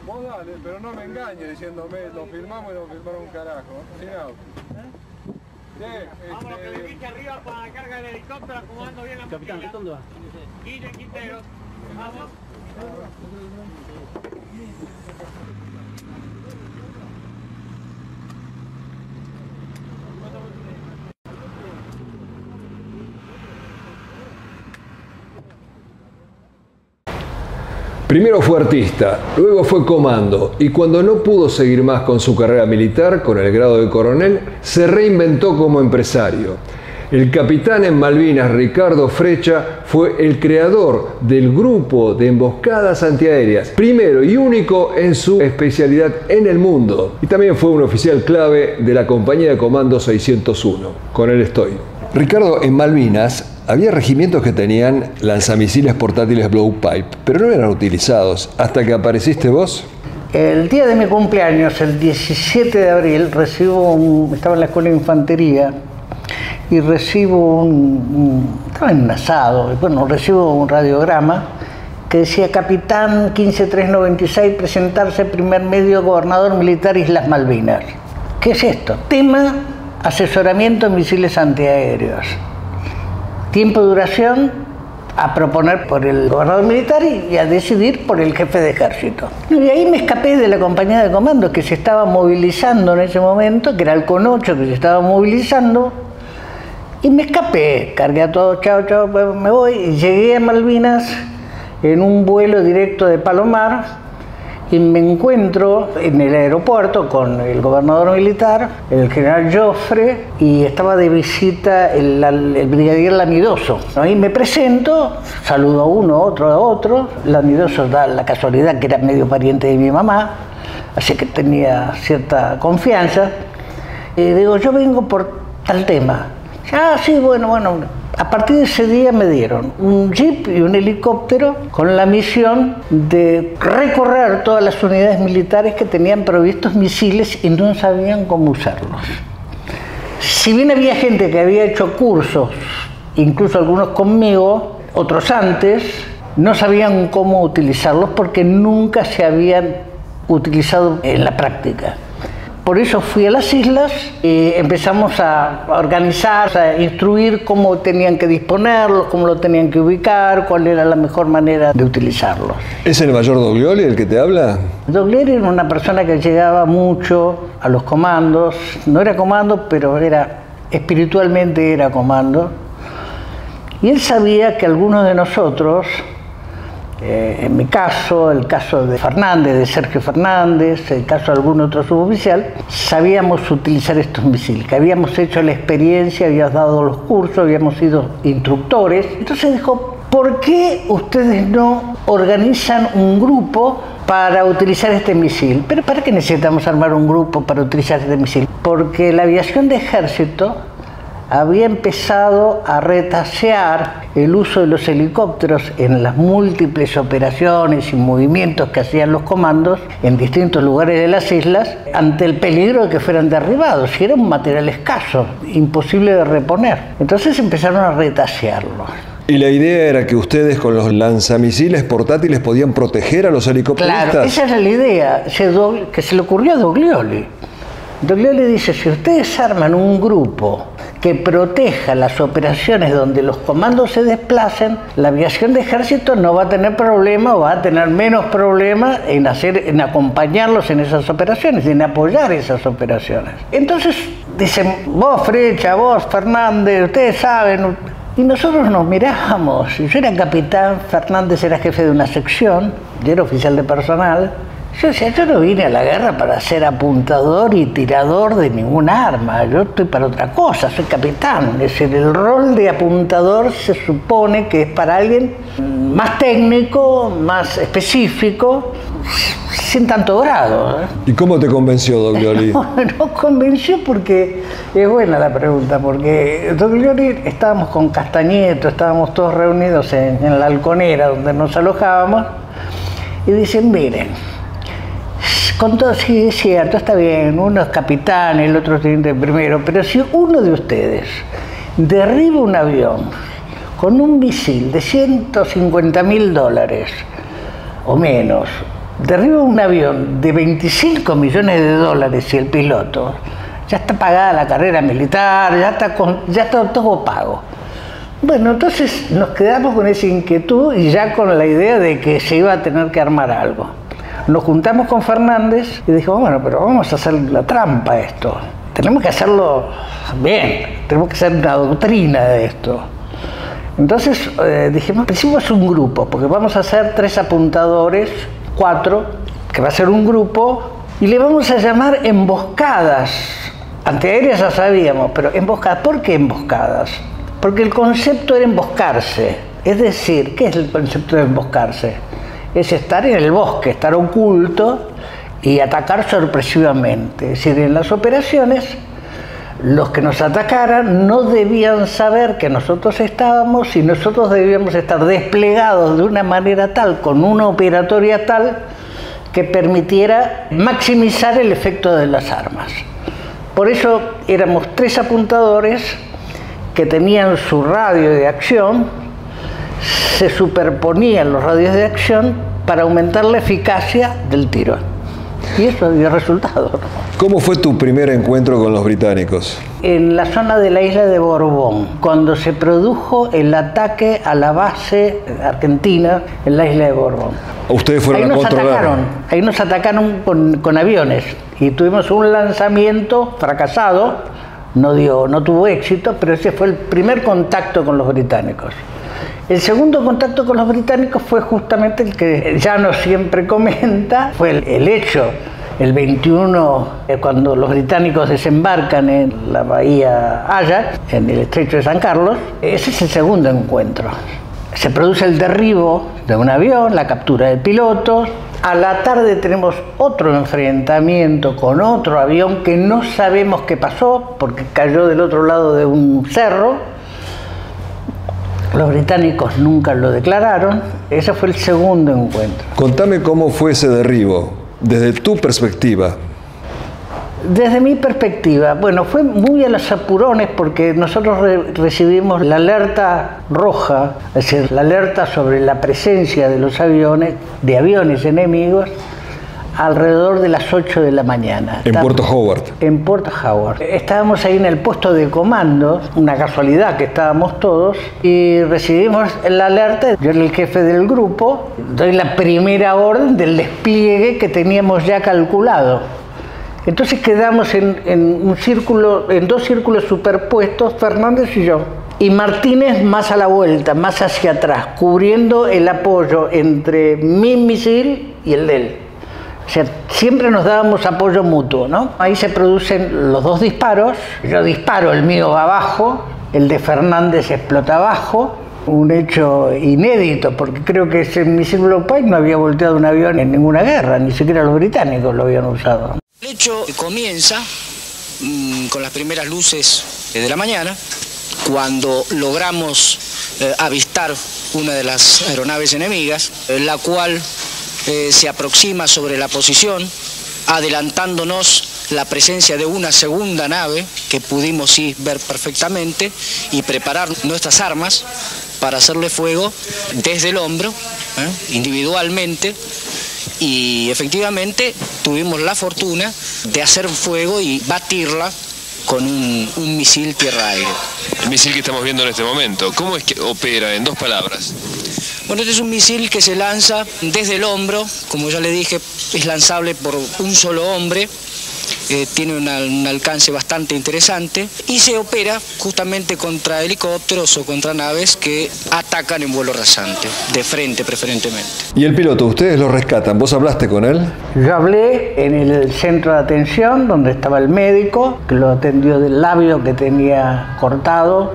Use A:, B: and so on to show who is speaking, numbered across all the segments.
A: Vos dale, pero no me engañes diciéndome, lo firmamos y lo firmaron un carajo. Sin auto.
B: Vamos, que le dije arriba para la carga del helicóptero, acomodando bien la mochila. Capitán, ¿dónde va? Guille Quintero. Vamos.
C: Primero fue artista, luego fue comando y cuando no pudo seguir más con su carrera militar, con el grado de coronel, se reinventó como empresario. El capitán en Malvinas, Ricardo Frecha, fue el creador del grupo de emboscadas antiaéreas, primero y único en su especialidad en el mundo. Y también fue un oficial clave de la compañía de comando 601. Con él estoy. Ricardo, en Malvinas había regimientos que tenían lanzamisiles portátiles blowpipe, pero no eran utilizados hasta que apareciste vos.
D: El día de mi cumpleaños, el 17 de abril, estaba en la escuela de infantería y recibo estaba en un asado, bueno, recibo un radiograma que decía: Capitán 15396, presentarse primer medio gobernador militar Islas Malvinas. ¿Qué es esto? Tema: asesoramiento en misiles antiaéreos. Tiempo de duración a proponer por el gobernador militar y a decidir por el jefe de ejército. Y ahí me escapé de la compañía de comando que se estaba movilizando en ese momento, que era el CON 8 que se estaba movilizando, y me escapé, cargué a todo, chao, chao, me voy, y llegué a Malvinas en un vuelo directo de Palomar y me encuentro en el aeropuerto con el gobernador militar, el general Joffre, y estaba de visita el brigadier Lanidoso. Ahí me presento, saludo a uno, a otro. Lanidoso da la casualidad que era medio pariente de mi mamá, así que tenía cierta confianza. Y digo: yo vengo por tal tema. Ah, sí, bueno. A partir de ese día me dieron un jeep y un helicóptero con la misión de recorrer todas las unidades militares que tenían provistos misiles y no sabían cómo usarlos. Si bien había gente que había hecho cursos, incluso algunos conmigo, otros antes, no sabían cómo utilizarlos porque nunca se habían utilizado en la práctica. Por eso fui a las islas y empezamos a organizar, a instruir cómo tenían que disponerlos, cómo lo tenían que ubicar, cuál era la mejor manera de utilizarlos.
C: ¿Es el mayor Doglioli el que te habla?
D: Doglioli era una persona que llegaba mucho a los comandos, no era comando, pero espiritualmente era comando. Y él sabía que algunos de nosotros, en mi caso, el caso de Fernández, de Sergio Fernández, el caso de algún otro suboficial, sabíamos utilizar estos misiles, que habíamos hecho la experiencia, habíamos dado los cursos, habíamos sido instructores. Entonces dijo: ¿por qué ustedes no organizan un grupo para utilizar este misil? ¿Pero para qué necesitamos armar un grupo para utilizar este misil? Porque la aviación de ejército había empezado a retasear el uso de los helicópteros en las múltiples operaciones y movimientos que hacían los comandos en distintos lugares de las islas ante el peligro de que fueran derribados. Y era un material escaso, imposible de reponer. Entonces empezaron a retasearlo.
C: ¿Y la idea era que ustedes con los lanzamisiles portátiles podían proteger a los helicópteros?
D: Claro, esa era la idea que se le ocurrió a Doglioli. Doglioli dice: si ustedes arman un grupo que proteja las operaciones donde los comandos se desplacen, la aviación de ejército no va a tener problema o va a tener menos problema en acompañarlos en esas operaciones, en apoyar esas operaciones. Entonces dicen: vos Frecha, vos Fernández, ustedes saben. Y nosotros nos mirábamos. Yo era capitán, Fernández era jefe de una sección, yo era oficial de personal. Yo decía: yo no vine a la guerra para ser apuntador y tirador de ningún arma, yo estoy para otra cosa, soy capitán. Es decir, el rol de apuntador se supone que es para alguien más técnico, más específico, sin tanto grado.
C: ¿Y cómo te convenció Doglioli?
D: Nos convenció porque, es buena la pregunta, porque Doglioli, estábamos con Castañeto, estábamos todos reunidos en la Halconera donde nos alojábamos, y dicen: miren, con todo, sí, es cierto, está bien, uno es capitán, el otro es teniente primero, pero si uno de ustedes derriba un avión con un misil de $150.000 o menos, derriba un avión de 25 millones de dólares y el piloto, ya está pagada la carrera militar, ya está todo pago. Bueno, entonces nos quedamos con esa inquietud y ya con la idea de que se iba a tener que armar algo. Nos juntamos con Fernández y dijimos, bueno, pero vamos a hacer la trampa a esto. Tenemos que hacerlo bien, tenemos que hacer una doctrina de esto. Entonces dijimos, hicimos un grupo, porque vamos a hacer 3 apuntadores, 4, que va a ser un grupo, y le vamos a llamar emboscadas. Antiaéreas ya sabíamos, pero emboscadas. ¿Por qué emboscadas? Porque el concepto era emboscarse. Es decir, ¿qué es el concepto de emboscarse? Es estar en el bosque, estar oculto y atacar sorpresivamente. Es decir, en las operaciones, los que nos atacaran no debían saber que nosotros estábamos y nosotros debíamos estar desplegados de una manera tal, con una operatoria tal, que permitiera maximizar el efecto de las armas. Por eso éramos 3 apuntadores que tenían su radio de acción, se superponían los radios de acción para aumentar la eficacia del tiro. Y eso dio resultado, ¿no?
C: ¿Cómo fue tu primer encuentro con los británicos?
D: En la zona de la isla de Borbón, cuando se produjo el ataque a la base argentina en la isla de Borbón.
C: ¿Ustedes fueron a controlar?
D: Ahí nos atacaron con aviones y tuvimos un lanzamiento fracasado, no tuvo éxito, pero ese fue el primer contacto con los británicos. El segundo contacto con los británicos fue justamente el que Llano siempre comenta, fue el hecho, el 21, cuando los británicos desembarcan en la bahía Ajax, en el estrecho de San Carlos. Ese es el segundo encuentro. Se produce el derribo de un avión, la captura del piloto. A la tarde tenemos otro enfrentamiento con otro avión que no sabemos qué pasó, porque cayó del otro lado de un cerro. Los británicos nunca lo declararon. Ese fue el segundo encuentro.
C: Contame cómo fue ese derribo, desde tu perspectiva.
D: Desde mi perspectiva, bueno, fue muy a los apurones porque nosotros recibimos la alerta roja, es decir, la alerta sobre la presencia de los aviones, de aviones enemigos, alrededor de las 8 de la mañana.
C: En Puerto Howard.
D: En Puerto Howard. Estábamos ahí en el puesto de comando, una casualidad que estábamos todos, y recibimos la alerta. Yo era el jefe del grupo, doy la primera orden del despliegue que teníamos ya calculado. Entonces quedamos en dos círculos superpuestos, Fernández y yo. Y Martínez más a la vuelta, más hacia atrás, cubriendo el apoyo entre mi misil y el de él. O sea, siempre nos dábamos apoyo mutuo, ¿no? Ahí se producen los 2 disparos. Yo disparo, el mío va abajo, el de Fernández explota abajo. Un hecho inédito, porque creo que ese misil Blow Pipe no había volteado un avión en ninguna guerra, ni siquiera los británicos lo habían usado.
E: El hecho comienza con las primeras luces de la mañana, cuando logramos avistar una de las aeronaves enemigas, la cual se aproxima sobre la posición, adelantándonos la presencia de una segunda nave que pudimos sí ver perfectamente y preparar nuestras armas para hacerle fuego desde el hombro, individualmente, y efectivamente tuvimos la fortuna de hacer fuego y batirla con un misil tierra-aire.
F: El misil que estamos viendo en este momento, ¿cómo es que opera, en 2 palabras?
E: Bueno, este es un misil que se lanza desde el hombro, como ya le dije, es lanzable por un solo hombre, tiene un alcance bastante interesante y se opera justamente contra helicópteros o contra naves que atacan en vuelo rasante, de frente preferentemente.
C: ¿Y el piloto, ustedes lo rescatan? ¿Vos hablaste con él?
D: Yo hablé en el centro de atención donde estaba el médico, que lo atendió del labio que tenía cortado,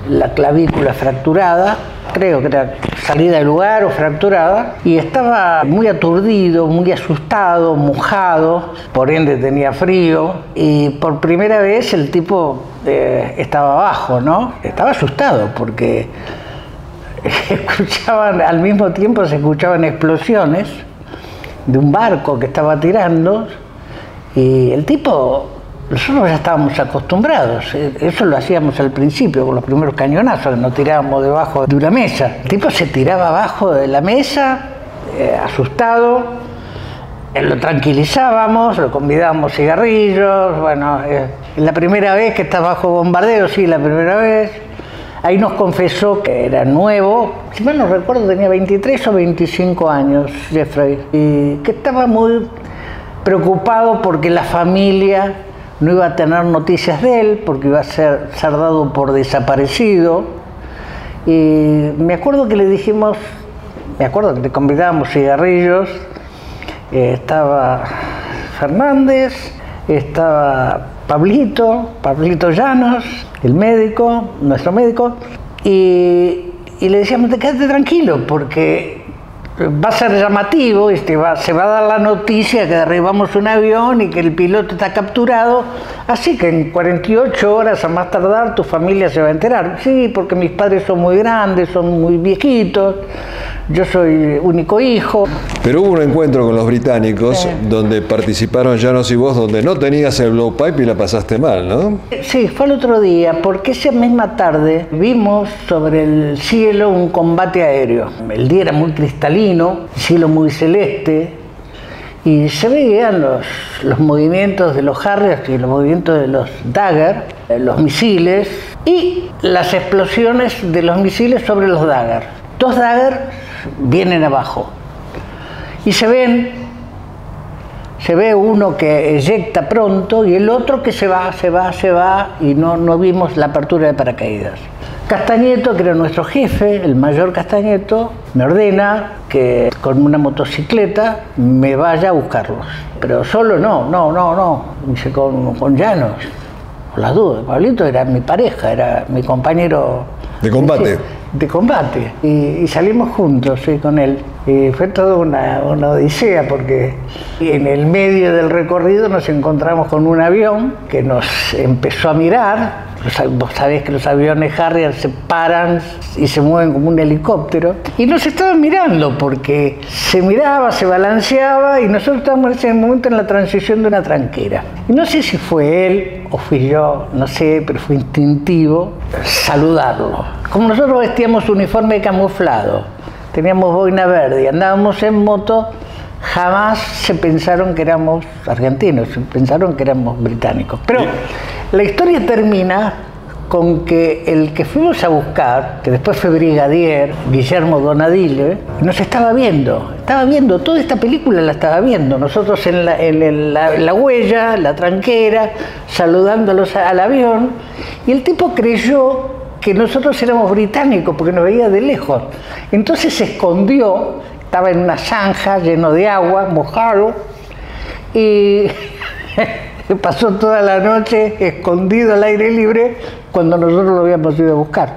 D: la clavícula fracturada, creo que era salida de lugar o fracturada, y estaba muy aturdido, muy asustado, mojado, por ende tenía frío, y por primera vez el tipo estaba abajo, ¿no? Estaba asustado porque al mismo tiempo se escuchaban explosiones de un barco que estaba tirando, y el tipo... Nosotros ya estábamos acostumbrados, eso lo hacíamos al principio con los primeros cañonazos, nos tirábamos debajo de una mesa. El tipo se tiraba abajo de la mesa, asustado, lo tranquilizábamos, lo convidábamos cigarrillos, bueno, la primera vez que estaba bajo bombardeo, sí, la primera vez. Ahí nos confesó que era nuevo, si mal no recuerdo tenía 23 o 25 años, Jeffrey, y que estaba muy preocupado porque la familia no iba a tener noticias de él, porque iba a ser dado por desaparecido. Y me acuerdo que le dijimos, le convidábamos cigarrillos, estaba Fernández, estaba Pablito Llanos, el médico, nuestro médico, y le decíamos, quédate tranquilo, porque va a ser llamativo, se va a dar la noticia que derribamos un avión y que el piloto está capturado, así que en 48 horas a más tardar tu familia se va a enterar. Sí, porque mis padres son muy grandes, son muy viejitos, yo soy único hijo.
C: Pero hubo un encuentro con los británicos donde participaron Llanos y vos, donde no tenías el blowpipe y la pasaste mal, ¿no?
D: Sí, fue el otro día, porque esa misma tarde vimos sobre el cielo un combate aéreo. El día era muy cristalino, el cielo muy celeste, y se veían los movimientos de los Harriers y los movimientos de los Dagger, los misiles, y las explosiones de los misiles sobre los Dagger. 2 Dagger vienen abajo. Y se ve uno que eyecta pronto y el otro que se va y no vimos la apertura de paracaídas. Castañeto, que era nuestro jefe, el mayor Castañeto, me ordena que con una motocicleta me vaya a buscarlos. Pero solo no, dice con Llanos, por las dudas. Pablito era mi pareja, era mi compañero
C: de combate.
D: De combate, y salimos juntos, sí, con él. Y fue toda una odisea, porque en el medio del recorrido nos encontramos con un avión que nos empezó a mirar. Vos sabés que los aviones Harrier se paran y se mueven como un helicóptero, y nos estaban mirando porque se miraba, se balanceaba, y nosotros estábamos en ese momento en la transición de una tranquera. Y no sé si fue él o fui yo, no sé, pero fue instintivo saludarlo. Como nosotros vestíamos uniforme camuflado, teníamos boina verde y andábamos en moto, jamás se pensaron que éramos argentinos, se pensaron que éramos británicos. Pero la historia termina con que el que fuimos a buscar, que después fue brigadier, Guillermo Donadille, nos estaba viendo toda esta película, la estaba viendo, nosotros en la huella, la tranquera, saludándolos al avión, y el tipo creyó que nosotros éramos británicos porque nos veía de lejos. Entonces se escondió, estaba en una zanja lleno de agua, mojado, y pasó toda la noche escondido al aire libre cuando nosotros lo habíamos ido a buscar.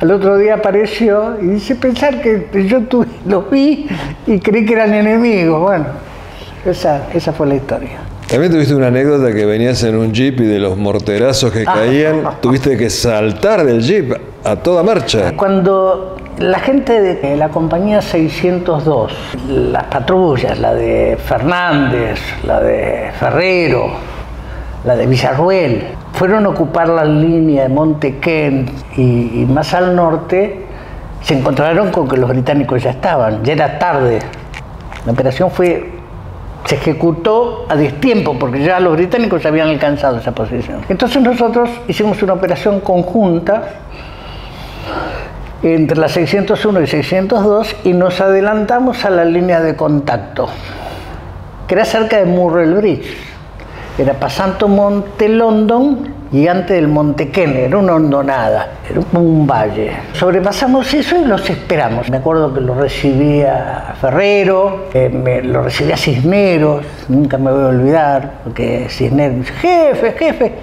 D: Al otro día apareció y dice, pensar que yo los vi y creí que eran enemigos. Bueno, esa fue la historia.
C: También tuviste una anécdota que venías en un jeep y de los morterazos que caían, tuviste que saltar del jeep a toda marcha.
D: Cuando la gente de la compañía 602, las patrullas, la de Fernández, la de Ferrero, la de Villarruel, fueron a ocupar la línea de Montequén y más al norte, se encontraron con que los británicos ya estaban, ya era tarde. La operación se ejecutó a destiempo porque ya los británicos habían alcanzado esa posición. Entonces nosotros hicimos una operación conjunta entre la 601 y 602 y nos adelantamos a la línea de contacto, que era cerca de Murrell Bridge. Era pasando Monte London y antes del Montequén, era una hondonada, era un valle. Sobrepasamos eso y los esperamos. Me acuerdo que lo recibía Ferrero, lo recibía Cisneros, nunca me voy a olvidar, porque Cisneros me dice, jefe,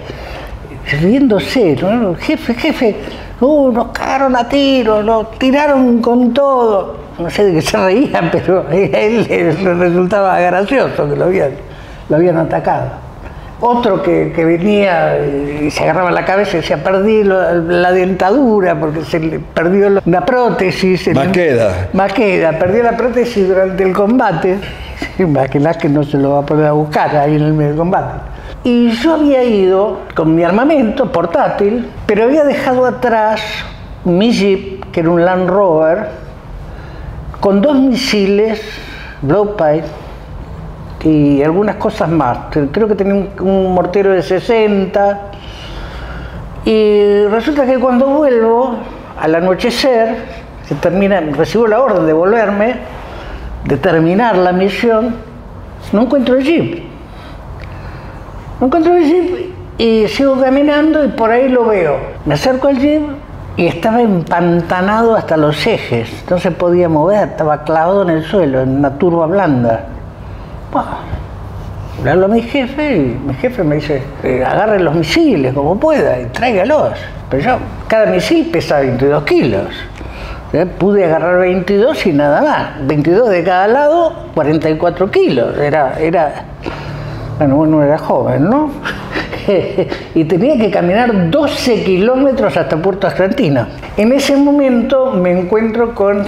D: riéndose, ¿no? Jefe, nos cagaron a tiros, nos tiraron con todo. No sé de qué se reían, pero a él le resultaba gracioso que lo habían atacado. Otro que venía y se agarraba la cabeza y decía, perdí la dentadura porque se le perdió la prótesis. Maqueda, perdió la prótesis durante el combate. Imaginás que no se lo va a poder buscar ahí en el medio del combate. Y yo había ido con mi armamento portátil, pero había dejado atrás mi Jeep, que era un Land Rover, con 2 misiles blowpipe y algunas cosas más. Creo que tenía un mortero de 60. Y resulta que cuando vuelvo, al anochecer, recibo la orden de volverme, de terminar la misión, no encuentro el jeep. No encuentro el jeep y sigo caminando y por ahí lo veo. Me acerco al jeep y estaba empantanado hasta los ejes, no se podía mover, estaba clavado en el suelo, en una turba blanda. Bueno, le hablo a mi jefe y mi jefe me dice, agarre los misiles como pueda y tráigalos. Pero cada misil pesa 22 kilos. Pude agarrar 22 y nada más. 22 de cada lado, 44 kilos. Bueno, era joven, ¿no? Y tenía que caminar 12 kilómetros hasta Puerto Argentino. En ese momento me encuentro con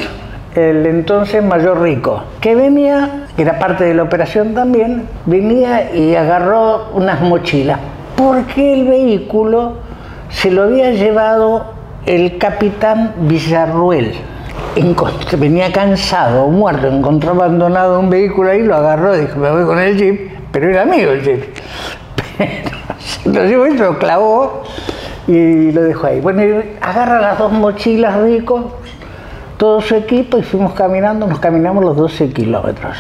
D: el entonces Mayor Rico, que venía, era parte de la operación también, venía y agarró unas mochilas, porque el vehículo se lo había llevado el capitán Villarruel. Venía cansado, muerto, encontró abandonado un vehículo ahí, lo agarró y dijo, me voy con el jeep, pero era mío el jeep. Pero lo llevó y lo clavó y lo dejó ahí. Bueno, agarra las dos mochilas, Rico, todo su equipo y fuimos caminando, nos caminamos los 12 kilómetros.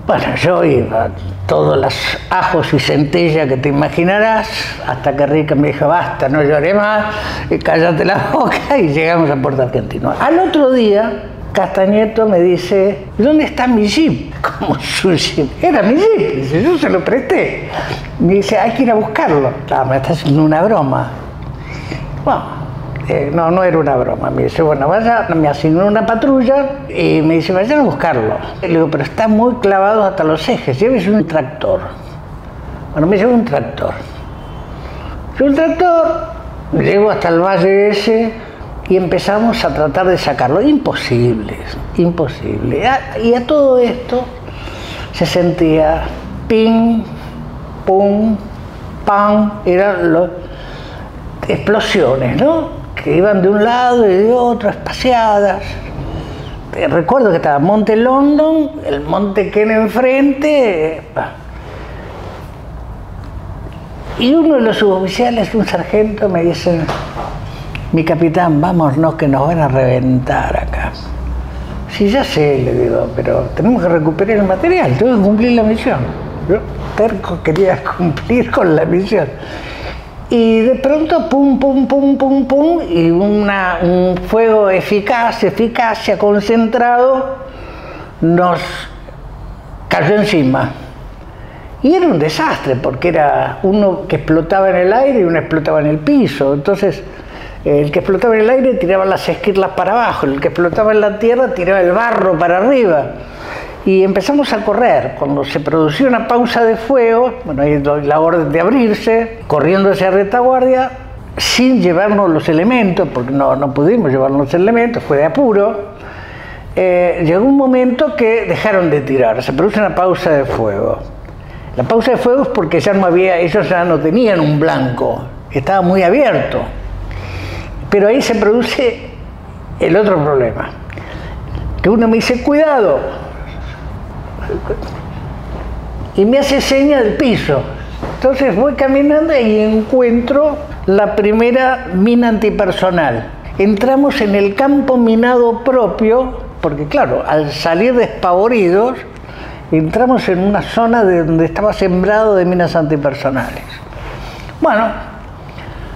D: Bueno, yo iba todos los ajos y centella que te imaginarás, hasta que Rica me dijo, basta, no lloré más, y cállate la boca, y llegamos a Puerto Argentino. Al otro día, Castañeto me dice, ¿dónde está mi jeep? ¿Cómo su jeep? Era mi jeep, dice, yo se lo presté. Me dice, hay que ir a buscarlo. Ah, me está haciendo una broma. Bueno, no era una broma. Me dice, bueno, vaya, me asignó una patrulla y me dice, vayan a buscarlo. Le digo, pero está muy clavado hasta los ejes, llévese un tractor. Bueno, me llevo un tractor. Llevo un tractor, me llevo hasta el valle ese y empezamos a tratar de sacarlo. Imposible, imposible. Y a todo esto se sentía ping, pum, pam, eran explosiones, ¿no? Que iban de un lado y de otro, espaciadas. Recuerdo que estaba Monte London, el Monte Ken enfrente. Y uno de los suboficiales, un sargento, me dice, mi capitán, vámonos que nos van a reventar acá. Sí, ya sé, le digo, pero tenemos que recuperar el material, tengo que cumplir la misión. Yo, terco, quería cumplir con la misión. Y de pronto, pum, pum, pum, pum, pum, y un fuego eficacia, concentrado, nos cayó encima. Y era un desastre, porque era uno que explotaba en el aire y uno explotaba en el piso. Entonces, el que explotaba en el aire tiraba las esquirlas para abajo, el que explotaba en la tierra tiraba el barro para arriba. Y empezamos a correr. Cuando se producía una pausa de fuego, bueno, ahí doy la orden de abrirse, corriendo hacia retaguardia, sin llevarnos los elementos, porque no pudimos llevarnos los elementos, fue de apuro. Llegó un momento que dejaron de tirar, se produce una pausa de fuego. La pausa de fuego es porque ya no había, ellos ya no tenían un blanco, estaba muy abierto. Pero ahí se produce el otro problema, que uno me dice, cuidado, y me hace seña del piso. Entonces voy caminando y encuentro la primera mina antipersonal. Entramos en el campo minado propio, porque claro, al salir despavoridos, entramos en una zona donde estaba sembrado de minas antipersonales. Bueno,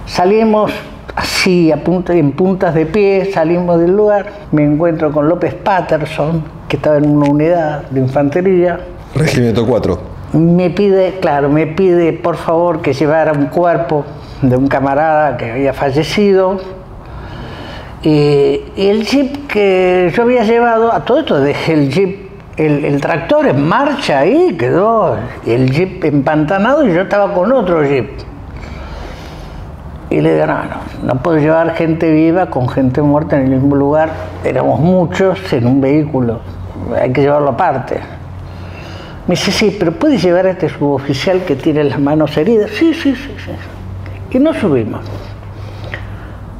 D: salimos así, en puntas de pie, salimos del lugar, me encuentro con López Patterson, que estaba en una unidad de infantería.
C: Regimiento 4.
D: Me pide por favor que llevara un cuerpo de un camarada que había fallecido. Y el jeep que yo había llevado, a todo esto dejé el jeep, el tractor en marcha ahí, quedó el jeep empantanado y yo estaba con otro jeep. Y le digo, no puedo llevar gente viva con gente muerta en el mismo lugar. Éramos muchos en un vehículo, hay que llevarlo aparte. Me dice, sí, pero ¿puedes llevar a este suboficial que tiene las manos heridas? Sí. Y nos subimos.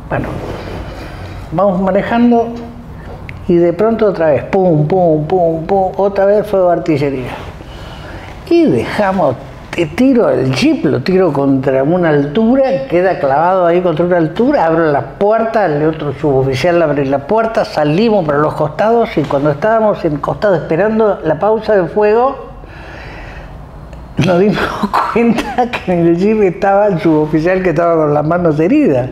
D: Bueno, vamos manejando y de pronto otra vez, pum, pum, pum, pum, otra vez fuego de artillería. Y dejamos, tiro el jeep, lo tiro contra una altura, queda clavado ahí contra una altura, abro la puerta, el otro suboficial abre la puerta, salimos para los costados y cuando estábamos en costado esperando la pausa de fuego, nos dimos cuenta que en el jeep estaba el suboficial que estaba con las manos heridas,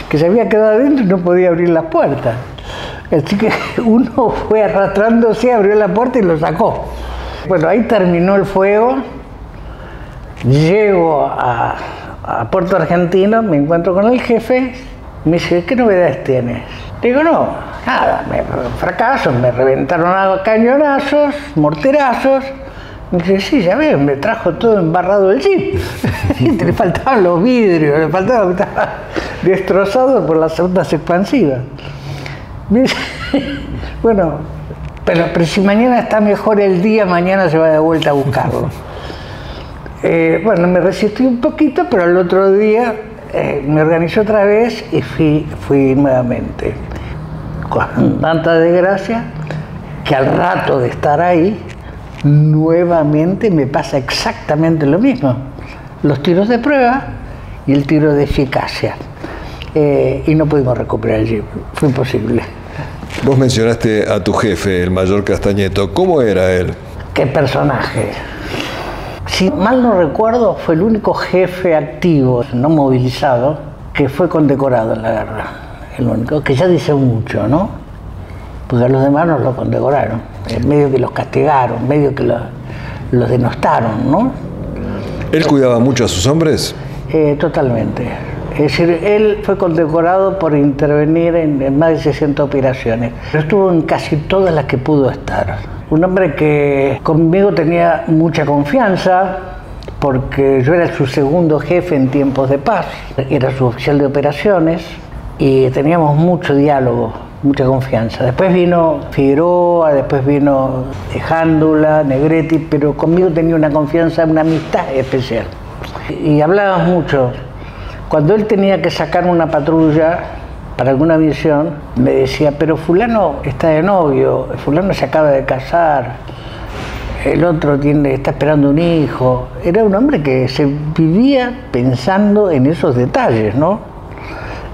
D: que se había quedado adentro y no podía abrir las puertas. Así que uno fue arrastrándose, abrió la puerta y lo sacó. Bueno, ahí terminó el fuego, llego a Puerto Argentino, me encuentro con el jefe, me dice, ¿qué novedades tienes? Digo, no, nada, fracaso, me reventaron a cañonazos, morterazos. Me dice, sí, ya ves, me trajo todo embarrado el jeep. Le faltaban los vidrios, le faltaba, estaba destrozado por las ondas expansivas. Me dice, bueno, pero si mañana está mejor el día, mañana se va de vuelta a buscarlo. Bueno, me resistí un poquito, pero al otro día me organizé otra vez y fui nuevamente. Con tanta desgracia que al rato de estar ahí, nuevamente me pasa exactamente lo mismo. Los tiros de prueba y el tiro de eficacia. Y no pudimos recuperar el jeep, fue imposible.
C: Vos mencionaste a tu jefe, el mayor Castañeto. ¿Cómo era él?
D: ¡Qué personaje! Si mal no recuerdo, fue el único jefe activo, no movilizado, que fue condecorado en la guerra. El único, que ya dice mucho, ¿no? Porque a los demás no lo condecoraron. En medio que los castigaron, medio que los denostaron, ¿no?
C: ¿Él cuidaba mucho a sus hombres?
D: Totalmente. Es decir, él fue condecorado por intervenir en más de 60 operaciones. Pero estuvo en casi todas las que pudo estar. Un hombre que conmigo tenía mucha confianza, porque yo era su segundo jefe en tiempos de paz. Era su oficial de operaciones y teníamos mucho diálogo, mucha confianza. Después vino Figueroa, después vino Jándula, Negretti, pero conmigo tenía una confianza, una amistad especial. Y hablábamos mucho. Cuando él tenía que sacar una patrulla para alguna misión, me decía, pero fulano está de novio, fulano se acaba de casar, el otro está esperando un hijo. Era un hombre que se vivía pensando en esos detalles, ¿no?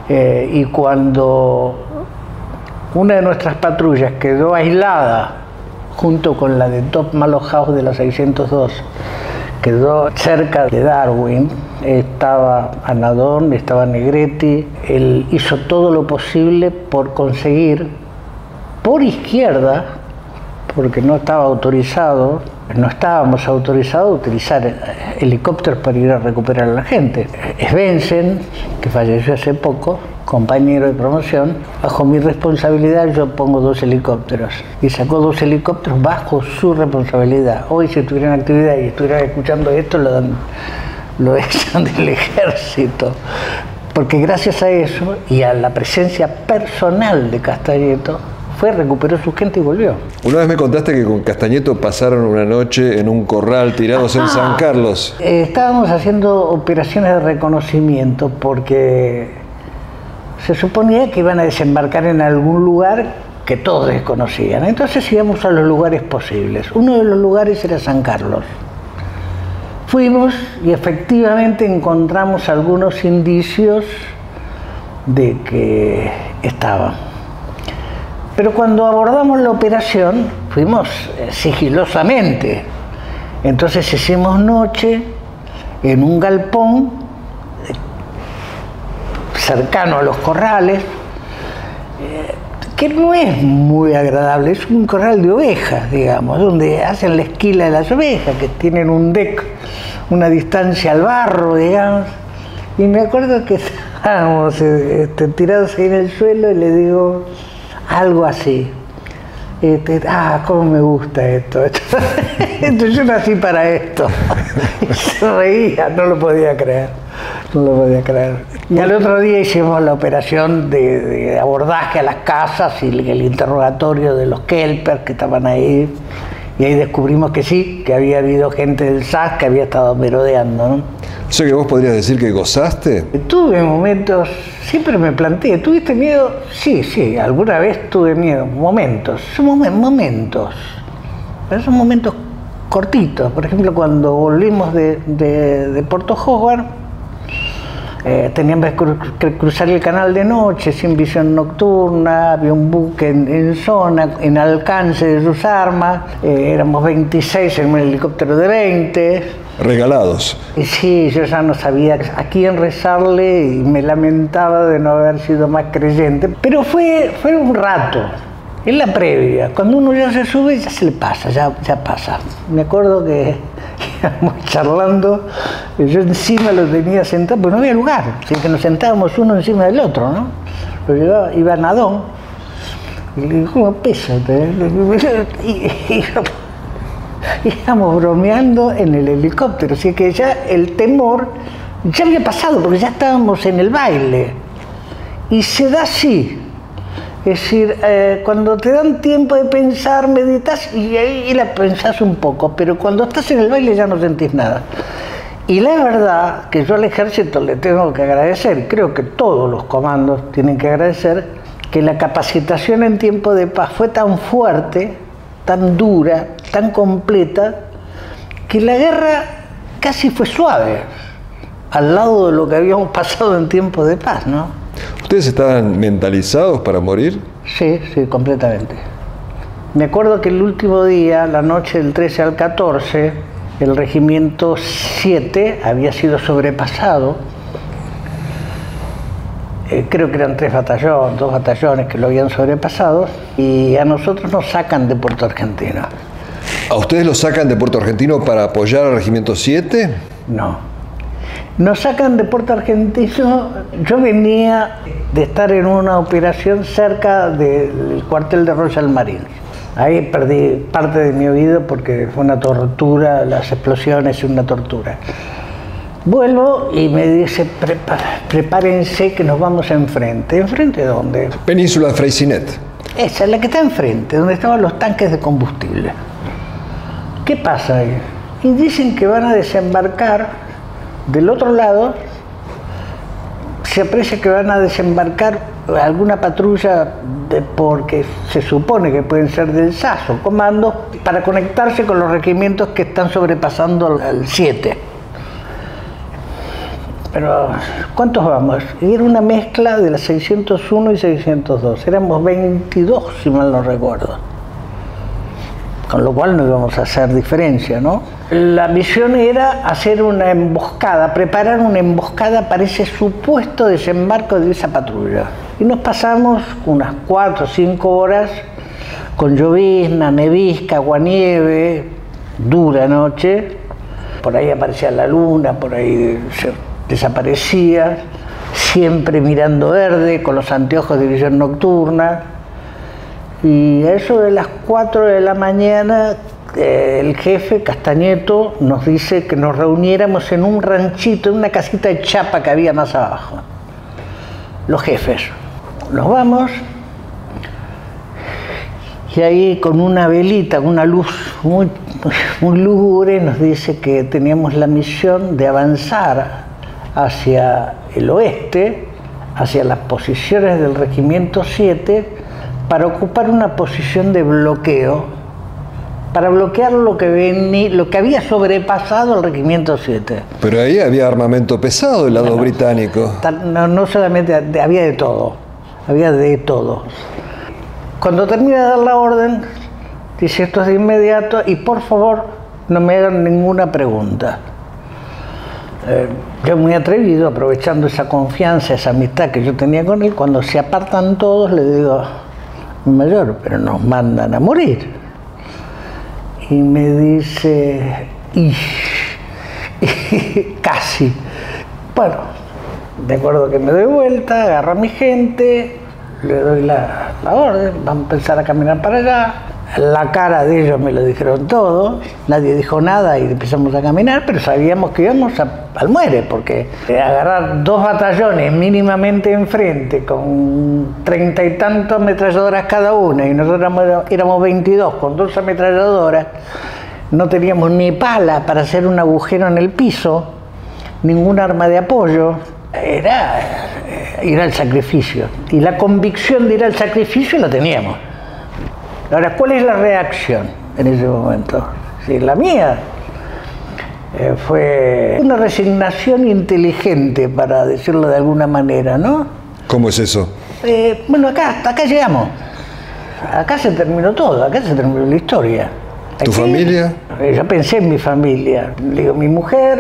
D: Y cuando una de nuestras patrullas quedó aislada, junto con la de Top Malo House de la 602, quedó cerca de Darwin, estaba Anadón, estaba Negretti. Él hizo todo lo posible por conseguir, por izquierda, porque no estábamos autorizados a utilizar helicópteros para ir a recuperar a la gente. Svendsen, que falleció hace poco, compañero de promoción, bajo mi responsabilidad yo pongo 2 helicópteros. Y sacó 2 helicópteros bajo su responsabilidad. Hoy, si estuvieran en actividad y estuvieran escuchando esto, lo echan del ejército. Porque gracias a eso y a la presencia personal de Castañeto, recuperó su gente y volvió.
C: Una vez me contaste que con Castañeto pasaron una noche en un corral tirados en San Carlos.
D: Estábamos haciendo operaciones de reconocimiento porque se suponía que iban a desembarcar en algún lugar que todos desconocían. Entonces íbamos a los lugares posibles. Uno de los lugares era San Carlos. Fuimos y efectivamente encontramos algunos indicios de que estaban. Pero cuando abordamos la operación, fuimos sigilosamente. Entonces hicimos noche en un galpón cercano a los corrales, que no es muy agradable, es un corral de ovejas, digamos, donde hacen la esquila de las ovejas, que tienen un deck, una distancia al barro, digamos. Y me acuerdo que estábamos tirados ahí en el suelo y le digo algo así. Cómo me gusta esto. Entonces yo nací para esto. Y se reía, no lo podía creer. No lo podía creer. Y al otro día hicimos la operación de abordaje a las casas y el interrogatorio de los Kelper que estaban ahí. Y ahí descubrimos que sí, que había habido gente del SAS que había estado merodeando, ¿no?
C: O sea que vos podrías decir que gozaste.
D: Tuve momentos, siempre me planteé, ¿tuviste miedo? Sí, sí, alguna vez tuve miedo, momentos, pero son momentos cortitos. Por ejemplo, cuando volvimos de Puerto Howard, teníamos que cruzar el canal de noche sin visión nocturna, había un buque en zona, en alcance de sus armas, éramos 26 en un helicóptero de 20.
C: Regalados.
D: Y sí, yo ya no sabía a quién rezarle y me lamentaba de no haber sido más creyente, pero fue un rato. En la previa, cuando uno ya se sube, ya se le pasa, ya pasa. Me acuerdo que íbamos charlando, y yo encima lo tenía sentado, porque no había lugar, así que nos sentábamos uno encima del otro, ¿no? Pero iba Nadón, y le dijo, ¿cómo pésate? Y íbamos bromeando en el helicóptero, así que ya el temor ya había pasado, porque ya estábamos en el baile. Y se da así. Es decir, cuando te dan tiempo de pensar, meditas y ahí la pensás un poco, pero cuando estás en el baile ya no sentís nada. Y la verdad que yo al ejército le tengo que agradecer, creo que todos los comandos tienen que agradecer, que la capacitación en tiempo de paz fue tan fuerte, tan dura, tan completa, que la guerra casi fue suave, al lado de lo que habíamos pasado en tiempo de paz, ¿no?
C: ¿Ustedes estaban mentalizados para morir?
D: Sí, sí, completamente. Me acuerdo que el último día, la noche del 13 al 14, el regimiento 7 había sido sobrepasado. Creo que eran 2 batallones que lo habían sobrepasado, y a nosotros nos sacan de Puerto Argentino.
C: ¿A ustedes los sacan de Puerto Argentino para apoyar al regimiento 7?
D: No. Nos sacan de Puerto Argentino. Yo venía de estar en una operación cerca del cuartel de Royal Marines. Ahí perdí parte de mi oído porque fue una tortura, las explosiones, una tortura. Vuelvo y me dice, prepárense que nos vamos enfrente. ¿Enfrente dónde?
C: Península de Freycinet.
D: Esa es la que está enfrente, donde estaban los tanques de combustible. ¿Qué pasa ahí? Y dicen que van a desembarcar del otro lado. Se aprecia que van a desembarcar alguna patrulla porque se supone que pueden ser del SAS o comando, para conectarse con los regimientos que están sobrepasando al 7. Pero, ¿cuántos vamos? Era una mezcla de las 601 y 602. Éramos 22, si mal no recuerdo. Con lo cual no íbamos a hacer diferencia, ¿no? La misión era hacer una emboscada, preparar una emboscada para ese supuesto desembarco de esa patrulla. Y nos pasamos unas 4 o 5 horas con llovizna, nevisca, aguanieve, dura noche. Por ahí aparecía la luna, por ahí se desaparecía, siempre mirando verde, con los anteojos de visión nocturna. Y a eso de las 4 de la mañana, el jefe Castañeto nos dice que nos reuniéramos en un ranchito, en una casita de chapa que había más abajo. Los jefes. Nos vamos, y ahí con una velita, una luz muy lúgubre, nos dice que teníamos la misión de avanzar hacia el oeste, hacia las posiciones del regimiento 7, para ocupar una posición de bloqueo, para bloquear lo que había sobrepasado el regimiento 7.
C: Pero ahí había armamento pesado del lado británico.
D: No solamente, había de todo, había de todo. Cuando termina de dar la orden, dice, esto es de inmediato y por favor no me hagan ninguna pregunta. Yo muy atrevido, aprovechando esa confianza, esa amistad que yo tenía con él, cuando se apartan todos le digo, mi mayor, pero nos mandan a morir. Y me dice, casi. Bueno, de acuerdo que me doy vuelta, agarro a mi gente, le doy la orden, vamos a empezar a caminar para allá. La cara de ellos me lo dijeron todo, nadie dijo nada y empezamos a caminar, pero sabíamos que íbamos al muere, porque agarrar 2 batallones mínimamente enfrente, con 30 y tantas ametralladoras cada una, y nosotros éramos 22 con 2 ametralladoras, no teníamos ni pala para hacer un agujero en el piso, ningún arma de apoyo. Era ir al sacrificio. Y la convicción de ir al sacrificio la teníamos. Ahora, ¿cuál es la reacción en ese momento? Sí, la mía fue una resignación inteligente, para decirlo de alguna manera, ¿no?
C: ¿Cómo es eso?
D: Bueno, acá llegamos. Acá se terminó todo, acá se terminó la historia.
C: ¿Tu familia?
D: Yo pensé en mi familia. Digo, mi mujer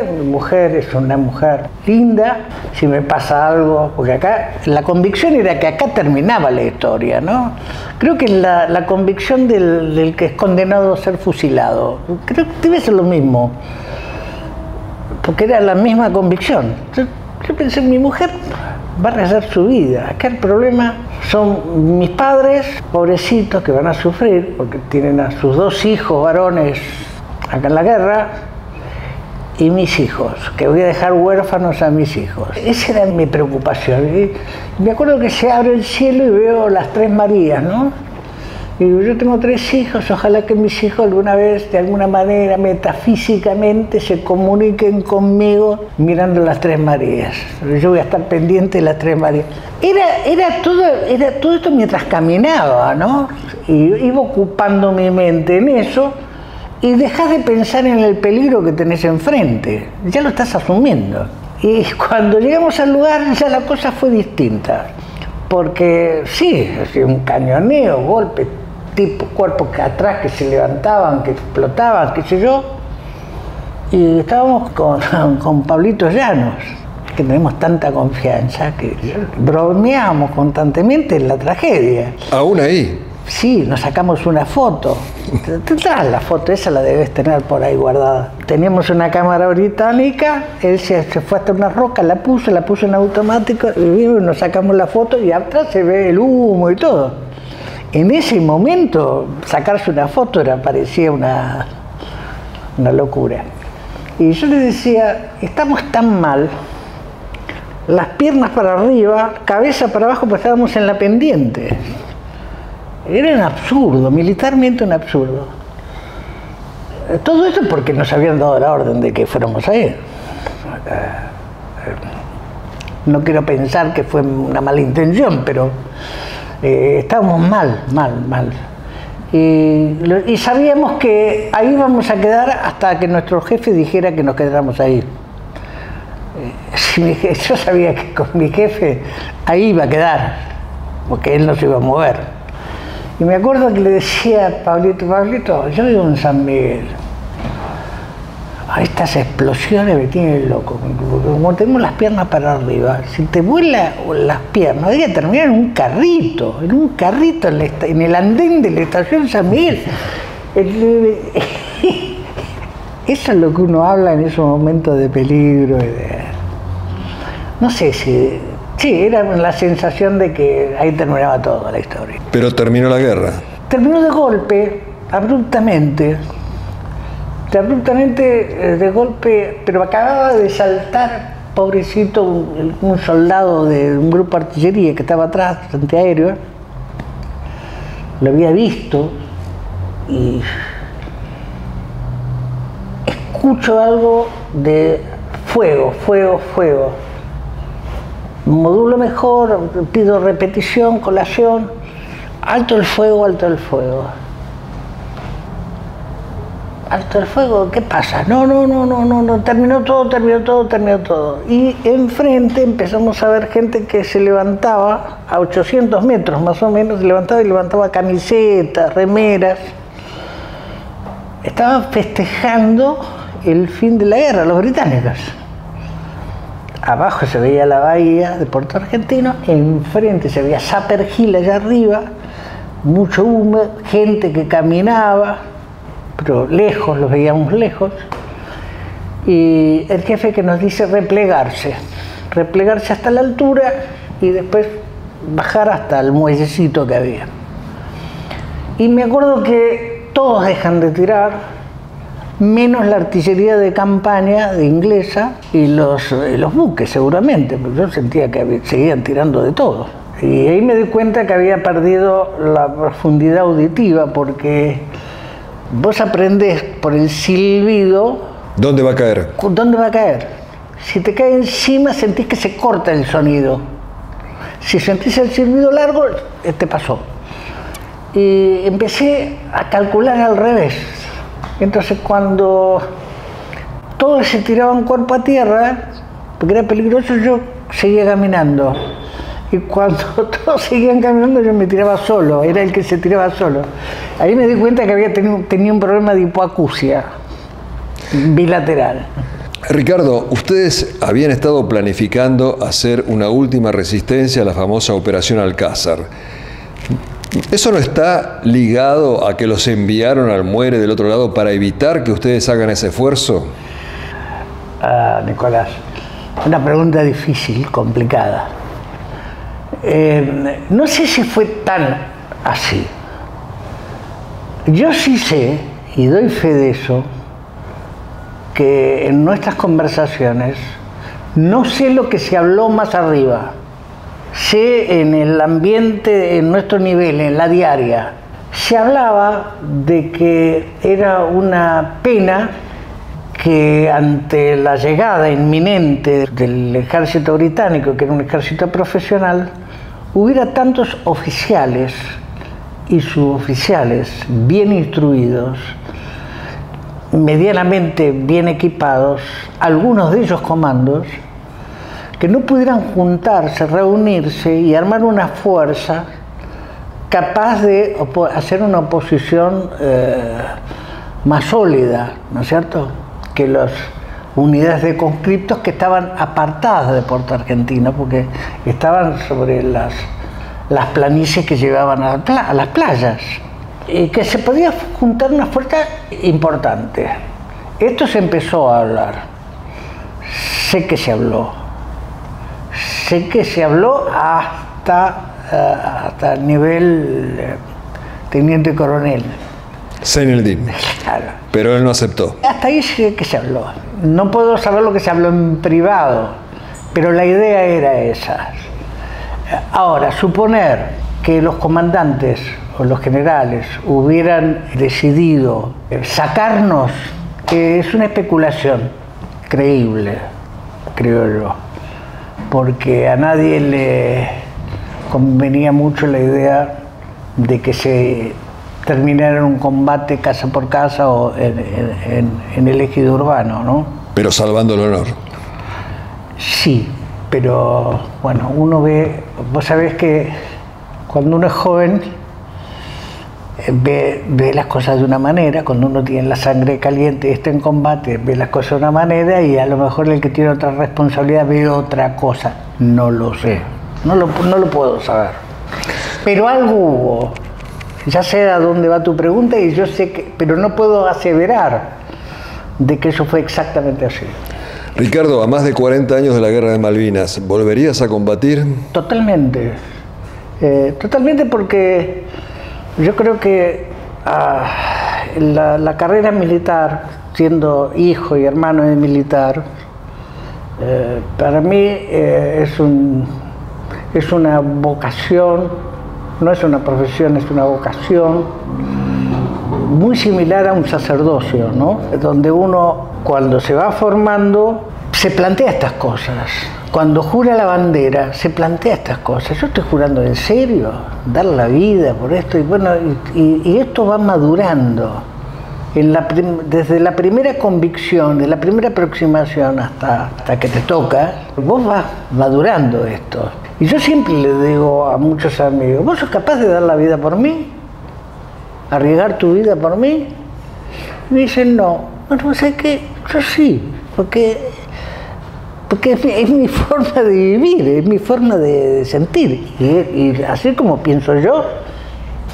D: es una mujer linda. Si me pasa algo, porque acá la convicción era que acá terminaba la historia, ¿no? Creo que la convicción del que es condenado a ser fusilado, creo que debe ser lo mismo, porque era la misma convicción. Yo pensé, mi mujer va a rehacer su vida. Acá el problema son mis padres, pobrecitos, que van a sufrir porque tienen a sus 2 hijos varones acá en la guerra, y mis hijos, que voy a dejar huérfanos a mis hijos. Esa era mi preocupación. Y me acuerdo que se abre el cielo y veo las 3 Marías, ¿no? Y yo tengo 3 hijos, ojalá que mis hijos alguna vez, de alguna manera, metafísicamente, se comuniquen conmigo mirando las 3 Marías. Yo voy a estar pendiente de las 3 Marías. Era todo esto mientras caminaba, ¿no? Y iba ocupando mi mente en eso, y dejás de pensar en el peligro que tenés enfrente. Ya lo estás asumiendo. Y cuando llegamos al lugar, ya la cosa fue distinta. Porque sí, un cañoneo, golpe, tipo cuerpos que atrás que se levantaban, que explotaban, qué sé yo. Y estábamos con Pablito Llanos, que tenemos tanta confianza, que bromeábamos constantemente en la tragedia.
C: ¿Aún ahí?
D: Sí, nos sacamos una foto. Tendrás la foto, esa la debes tener por ahí guardada. Teníamos una cámara británica, él se fue hasta una roca, la puso en automático, y nos sacamos la foto y atrás se ve el humo y todo. En ese momento, sacarse una foto parecía una locura. Y yo le decía, estamos tan mal, las piernas para arriba, cabeza para abajo, pues estábamos en la pendiente. Era un absurdo, militarmente un absurdo. Todo esto porque nos habían dado la orden de que fuéramos a ir. No quiero pensar que fue una mala intención, pero estábamos mal. Y sabíamos que ahí íbamos a quedar hasta que nuestro jefe dijera que nos quedáramos ahí. Yo sabía que con mi jefe ahí iba a quedar, porque él no se iba a mover. Y me acuerdo que le decía a Pablito, yo vivo en San Miguel. Estas explosiones me tienen loco. Como tenemos las piernas para arriba, si te vuelan las piernas, hay que terminar en un carrito en el andén de la estación San Miguel. Eso es lo que uno habla en esos momentos de peligro. No sé si... Sí, era la sensación de que ahí terminaba toda la historia.
C: Pero terminó la guerra.
D: Terminó de golpe, abruptamente, de golpe, pero acababa de saltar, pobrecito, un soldado de un grupo de artillería que estaba atrás, antiaéreo. Lo había visto y escucho algo de fuego. Modulo mejor, pido repetición, colación, alto el fuego. Alto el fuego, ¿qué pasa? No, terminó todo. Y enfrente empezamos a ver gente que se levantaba a 800 metros más o menos, levantaba camisetas, remeras. Estaban festejando el fin de la guerra, los británicos. Abajo se veía la bahía de Puerto Argentino, enfrente se veía Sapper Hill allá arriba, mucho humo, gente que caminaba, pero lejos, los veíamos lejos, y el jefe que nos dice replegarse hasta la altura y después bajar hasta el muellecito que había. Y me acuerdo que todos dejan de tirar, menos la artillería de campaña de inglesa y los buques seguramente, porque yo sentía que seguían tirando de todo. Y ahí me di cuenta que había perdido la profundidad auditiva, porque vos aprendés por el silbido...
C: ¿Dónde va a caer?
D: ¿Dónde va a caer? Si te cae encima, sentís que se corta el sonido. Si sentís el silbido largo, te pasó. Y empecé a calcular al revés. Entonces, cuando todos se tiraban cuerpo a tierra, porque era peligroso, yo seguía caminando. Y cuando todos seguían caminando, yo me tiraba solo, era el que se tiraba solo. Ahí me di cuenta que tenía un problema de hipoacusia bilateral.
C: Ricardo, ustedes habían estado planificando hacer una última resistencia a la famosa Operación Alcázar. ¿Eso no está ligado a que los enviaron al muere del otro lado para evitar que ustedes hagan ese esfuerzo?
D: Nicolás, una pregunta difícil, complicada. No sé si fue tan así. Yo sí sé, y doy fe de eso, que en nuestras conversaciones no sé lo que se habló más arriba. Sé en el ambiente, en nuestro nivel, en la diaria, se hablaba de que era una pena que ante la llegada inminente del ejército británico, que era un ejército profesional, hubiera tantos oficiales y suboficiales bien instruidos, medianamente bien equipados, algunos de ellos comandos, que no pudieran juntarse, reunirse y armar una fuerza capaz de hacer una oposición más sólida, ¿no es cierto?, que las unidades de conscriptos que estaban apartadas de Puerto Argentino, porque estaban sobre las planicies que llevaban a las playas, y que se podía juntar una fuerza importante. Esto se empezó a hablar. Sé que se habló. Sé que se habló hasta el nivel teniente coronel.
C: Zaineldin.
D: Claro.
C: Pero él no aceptó.
D: Hasta ahí sí que se habló. No puedo saber lo que se habló en privado, pero la idea era esa. Ahora, suponer que los comandantes o los generales hubieran decidido sacarnos, es una especulación creíble, creo yo, porque a nadie le convenía mucho la idea de que se terminara en un combate casa por casa o en el ejido urbano, ¿no?
C: Pero salvando el honor.
D: Sí, pero bueno, uno ve, vos sabés que cuando uno es joven ve las cosas de una manera, cuando uno tiene la sangre caliente y está en combate ve las cosas de una manera, y a lo mejor el que tiene otra responsabilidad ve otra cosa. No lo sé, no lo puedo saber, pero algo hubo. Ya sé a dónde va tu pregunta y yo sé que, pero no puedo aseverar de que eso fue exactamente así.
C: Ricardo, a más de 40 años de la Guerra de Malvinas, ¿volverías a combatir?
D: Totalmente. Totalmente, porque yo creo que la carrera militar, siendo hijo y hermano de militar, para mí es una vocación. No es una profesión, es una vocación muy similar a un sacerdocio, ¿no? Donde uno, cuando se va formando, se plantea estas cosas. Cuando jura la bandera, se plantea estas cosas. Yo estoy jurando en serio, dar la vida por esto. Y bueno, y esto va madurando. Desde la primera convicción, de la primera aproximación hasta que te toca, vos vas madurando esto. Y yo siempre le digo a muchos amigos, ¿vos sos capaz de dar la vida por mí? ¿Arriesgar tu vida por mí? Y me dicen, no. Bueno, ¿sabes qué? Yo sí, porque es mi forma de vivir, es mi forma de sentir. Y así como pienso yo,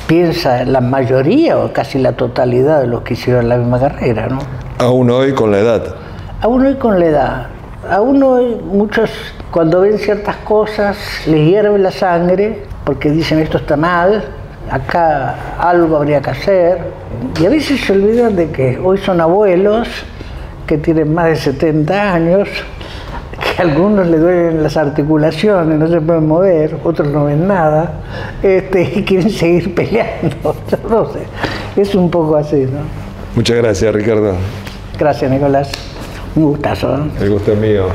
D: piensa la mayoría o casi la totalidad de los que hicieron la misma carrera, ¿no?
C: Aún hoy con la edad.
D: Aún hoy con la edad. Aún hoy muchos, cuando ven ciertas cosas, les hierve la sangre porque dicen esto está mal, acá algo habría que hacer. Y a veces se olvidan de que hoy son abuelos que tienen más de 70 años, que a algunos les duelen las articulaciones, no se pueden mover, otros no ven nada, y quieren seguir peleando. No sé, es un poco así, ¿no?
C: Muchas gracias, Ricardo.
D: Gracias, Nicolás. Un gustazo, ¿eh?
C: El gusto es mío.